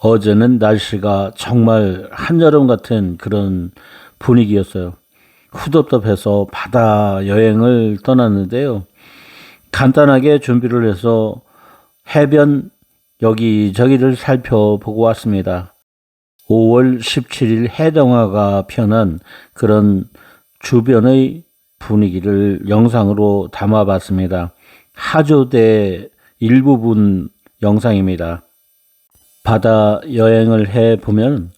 어제는 날씨가 정말 한여름 같은 그런 분위기였어요. 후덥답해서 바다 여행을 떠났는데요. 간단하게 준비를 해서 해변 여기저기를 살펴보고 왔습니다. 5월 17일 해당화가 편한 그런 주변의 분위기를 영상으로 담아봤습니다. 하조대 일부분 영상입니다. 바다 여행을 해보면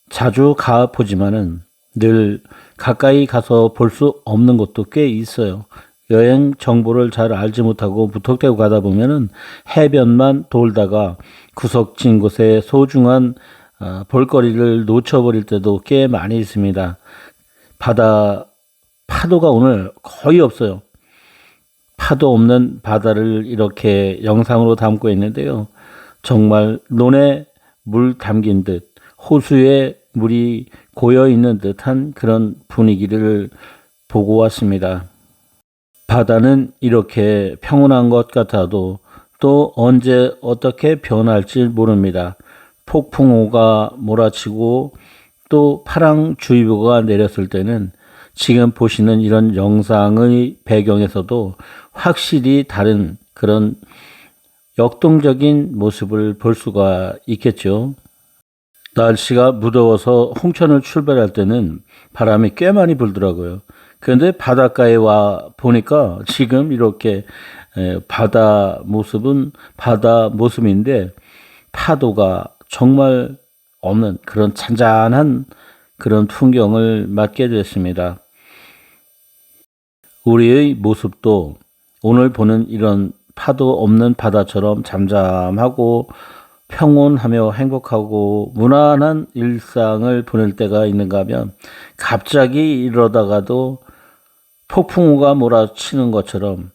자주 가보지만은 늘 가까이 가서 볼 수 없는 곳도 꽤 있어요. 여행 정보를 잘 알지 못하고 무턱대고 가다 보면은 해변만 돌다가 구석진 곳에 소중한 볼거리를 놓쳐버릴 때도 꽤 많이 있습니다. 바다 파도가 오늘 거의 없어요. 파도 없는 바다를 이렇게 영상으로 담고 있는데요. 정말 논에 물 담긴 듯 호수에 물이 고여 있는 듯한 그런 분위기를 보고 왔습니다. 바다는 이렇게 평온한 것 같아도 또 언제 어떻게 변할지 모릅니다. 폭풍우가 몰아치고 또 파랑주의보가 내렸을 때는 지금 보시는 이런 영상의 배경에서도 확실히 다른 그런 역동적인 모습을 볼 수가 있겠죠. 날씨가 무더워서 홍천을 출발할 때는 바람이 꽤 많이 불더라고요. 그런데 바닷가에 와 보니까 지금 이렇게 바다 모습은 바다 모습인데 파도가 정말 없는 그런 잔잔한 그런 풍경을 맞게 됐습니다. 우리의 모습도 오늘 보는 이런 파도 없는 바다처럼 잠잠하고 평온하며 행복하고 무난한 일상을 보낼 때가 있는가 하면 갑자기 이러다가도 폭풍우가 몰아치는 것처럼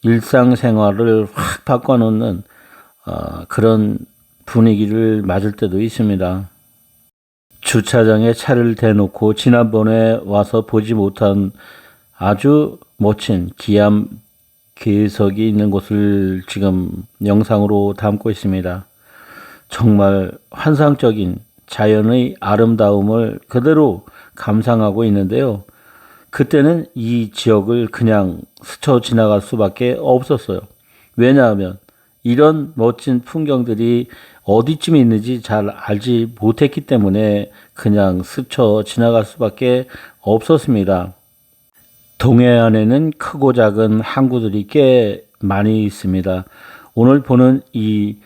일상생활을 확 바꿔놓는 그런 분위기를 맞을 때도 있습니다. 주차장에 차를 대놓고 지난번에 와서 보지 못한 아주 멋진 기암 괴석이 있는 곳을 지금 영상으로 담고 있습니다. 정말 환상적인 자연의 아름다움을 그대로 감상하고 있는데요. 그때는 이 지역을 그냥 스쳐 지나갈 수밖에 없었어요. 왜냐하면 이런 멋진 풍경들이 어디쯤에 있는지 잘 알지 못했기 때문에 그냥 스쳐 지나갈 수밖에 없었습니다. 동해안에는 크고 작은 항구들이 꽤 많이 있습니다. 오늘 보는 이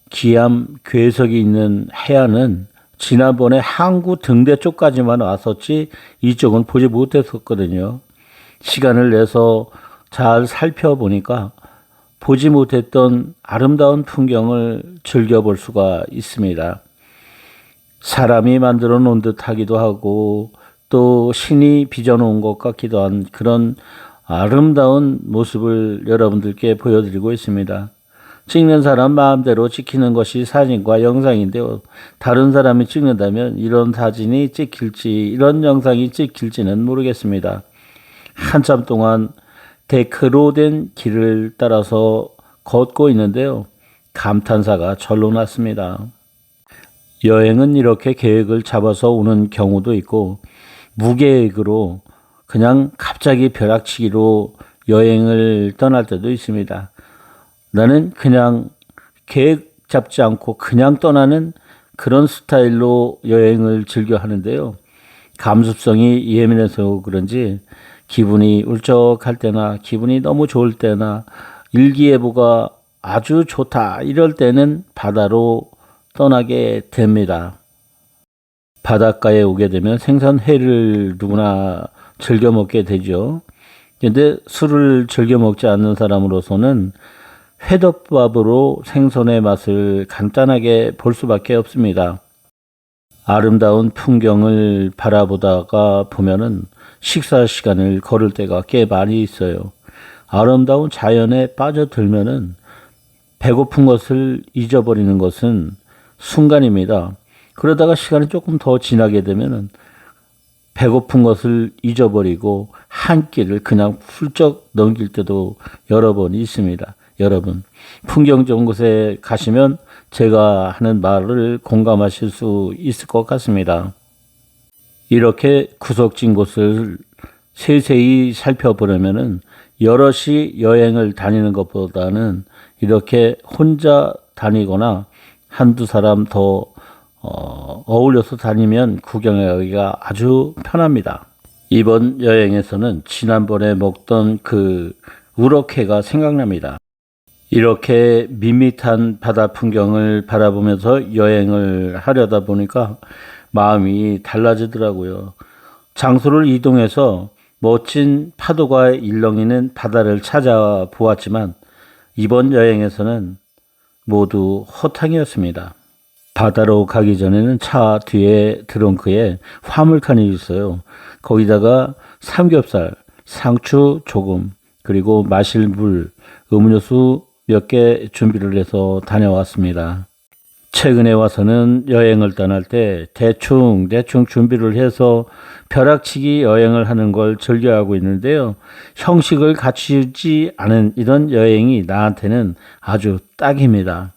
기암 괴석이 있는 해안은 지난번에 항구 등대 쪽까지만 왔었지 이쪽은 보지 못했었거든요. 시간을 내서 잘 살펴보니까 보지 못했던 아름다운 풍경을 즐겨볼 수가 있습니다. 사람이 만들어 놓은 듯 하기도 하고 또 신이 빚어놓은 것 같기도 한 그런 아름다운 모습을 여러분들께 보여드리고 있습니다. 찍는 사람 마음대로 찍히는 것이 사진과 영상인데요. 다른 사람이 찍는다면 이런 사진이 찍힐지 이런 영상이 찍힐지는 모르겠습니다. 한참 동안 데크로 된 길을 따라서 걷고 있는데요. 감탄사가 절로 났습니다. 여행은 이렇게 계획을 잡아서 오는 경우도 있고 무계획으로 그냥 갑자기 벼락치기로 여행을 떠날 때도 있습니다. 나는 그냥 계획 잡지 않고 그냥 떠나는 그런 스타일로 여행을 즐겨 하는데요. 감수성이 예민해서 그런지 기분이 울적할 때나 기분이 너무 좋을 때나 일기예보가 아주 좋다 이럴 때는 바다로 떠나게 됩니다. 바닷가에 오게 되면 생선회를 누구나 즐겨 먹게 되죠. 그런데 술을 즐겨 먹지 않는 사람으로서는 회덮밥으로 생선의 맛을 간단하게 볼 수밖에 없습니다. 아름다운 풍경을 바라보다가 보면은 식사 시간을 걸을 때가 꽤 많이 있어요. 아름다운 자연에 빠져들면은 배고픈 것을 잊어버리는 것은 순간입니다. 그러다가 시간이 조금 더 지나게 되면은 배고픈 것을 잊어버리고 한 끼를 그냥 훌쩍 넘길 때도 여러 번 있습니다. 여러분, 풍경 좋은 곳에 가시면 제가 하는 말을 공감하실 수 있을 것 같습니다. 이렇게 구석진 곳을 세세히 살펴보려면은 여럿이 여행을 다니는 것보다는 이렇게 혼자 다니거나 한두 사람 더 어울려서 다니면 구경하기가 아주 편합니다. 이번 여행에서는 지난번에 먹던 그 우럭회가 생각납니다. 이렇게 밋밋한 바다 풍경을 바라보면서 여행을 하려다 보니까 마음이 달라지더라고요. 장소를 이동해서 멋진 파도가 일렁이는 바다를 찾아보았지만 이번 여행에서는 모두 허탕이었습니다. 바다로 가기 전에는 차 뒤에 트렁크에 화물칸이 있어요. 거기다가 삼겹살, 상추 조금, 그리고 마실 물, 음료수 몇 개 준비를 해서 다녀왔습니다. 최근에 와서는 여행을 떠날 때 대충 준비를 해서 벼락치기 여행을 하는 걸 즐겨하고 있는데요. 형식을 갖추지 않은 이런 여행이 나한테는 아주 딱입니다.